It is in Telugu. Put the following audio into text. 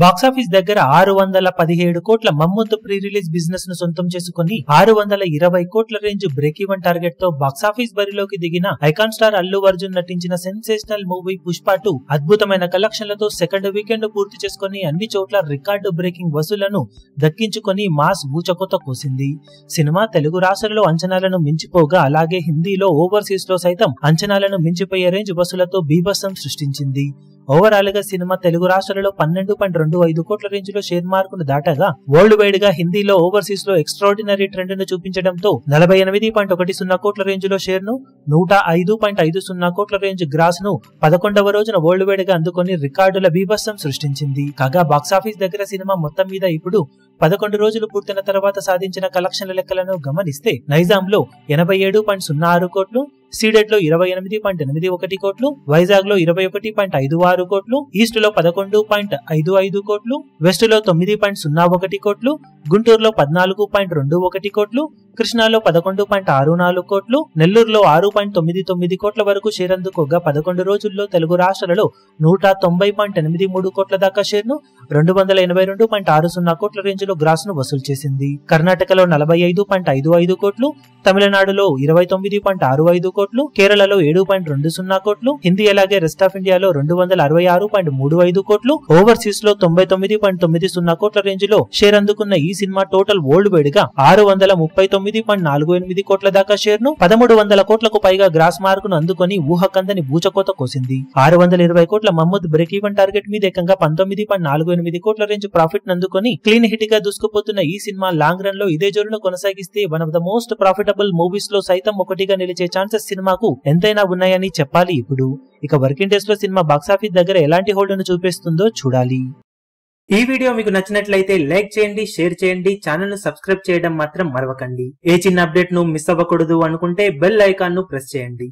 బాక్సాఫీస్ దగ్గర 617 కోట్ల మమ్మూత్ ప్రీ రిలీజ్ బిజినెస్ ను సొంతం చేసుకుని 620 కోట్ల రేంజ్ బ్రేక్ ఈవెన్ టార్గెట్ తో బాక్సాఫీస్ బరిలోకి దిగిన ఐకాన్ స్టార్ అల్లు అర్జున్ నటించిన సెన్సేషనల్ మూవీ పుష్ప 2 అద్భుతమైన కలెక్షన్లతో సెకండ్ వీకెండ్ పూర్తి చేసుకుని అన్ని చోట్ల రికార్డు బ్రేకింగ్ వసూళ్లను దక్కించుకుని మాస్ ఊచకొత్త కోసింది. సినిమా తెలుగు రాష్ట్రాల్లో అంచనాలను మించిపోగా అలాగే హిందీలో ఓవర్సీస్ లో సైతం అంచనాలను మించిపోయే రేంజ్ వసూలతో బీభత్సం సృష్టించింది. ఓవరాల్ గా సినిమా తెలుగు రాష్ట్రాలలో 12.25 కోట్ల రేంజ్ లో షేర్ మార్కును దాటగా వరల్డ్ వైడ్ గా హిందీలో ఓవర్సీస్ లో ఎక్స్ట్రాడినరీ ట్రెండ్ ను చూపించడంతో 48.10 కోట్ల రేంజ్ లో షేర్ ను 105.50 కోట్ల రేంజ్ గ్రాస్ ను 11వ రోజున వరల్డ్ వైడ్ గా అందుకొని రికార్డుల బీభత్సం సృష్టించింది. కాగా బాక్సాఫీస్ దగ్గర సినిమా మొత్తం మీద ఇప్పుడు 11 రోజులు పూర్తయిన తర్వాత సాధించిన కలెక్షన్ల లెక్కలను గమనిస్తే నైజాంలో 87.06 కోట్లు, సీడెడ్ లో 28.81 కోట్లు, వైజాగ్ లో 21.56 కోట్లు, ఈస్ట్ లో 11.55 కోట్లు, వెస్ట్ లో 9.01 కోట్లు, గుంటూరులో 14.21 కోట్లు, కృష్ణాలో 11.64 కోట్లు, నెల్లూరులో 6.99 కోట్ల వరకు షేర్ అందుకోగా 11 రోజుల్లో తెలుగు రాష్ట్రాలలో 190.83 కోట్ల దాకా షేర్ ను 282.60 కోట్ల రేంజ్ లో గ్రాస్ ను వసూలు చేసింది. కర్ణాటకలో 45.55 కోట్లు, తమిళనాడులో 29.65 కోట్లు, కేరళలో 7.20 కోట్లు, హిందీ అలాగే రెస్ట్ ఆఫ్ ఇండియాలో 266.35 కోట్లు, ఓవర్సీస్ లో 99.90 కోట్ల రేంజ్ లో షేర్ అందుకున్న ఈ సినిమా టోటల్ వరల్డ్ వైడ్ గా 639.48 కోట్ల దాకా షేర్ ను 1300 కోట్లకు పైగా గ్రాస్ మార్కును అందుకొని ఊహకందని బూచకోత కోసింది. 620 కోట్ల మమ్మూద్ బ్రేక్ ఈవెన్ టార్గెట్ మీద ఏకంగా 19.48 కోట్ల రేంజ్ ప్రాఫిట్ నందుకొని క్లీన్ హిట్ గా దూసుకుపోతున్న ఈ సినిమా లాంగ్ రన్ లో ఇదే జోరును కొనసాగిస్తే one of the most profitable movies లో సైతం ఒకటిగా నిలిచే ఛాన్సెస్ సినిమాకు ఎంతైనా ఉన్నాయని చెప్పాలి. ఇప్పుడు ఇక వర్కింగ్ డేస్ లో సినిమా బాక్సాఫీస్ దగ్గర ఎలాంటి హోల్డ్ ను చూపిస్తుందో చూడాలి. ఈ వీడియో మీకు నచ్చినట్లయితే లైక్ చేయండి, షేర్ చేయండి, ఛానల్ ను సబ్స్క్రైబ్ చేయడం మాత్రం మరవకండి. ఏ చిన్న అప్డేట్ ను మిస్ అవ్వకూడదు అనుకుంటే బెల్ ఐకాన్ ను ప్రెస్ చేయండి.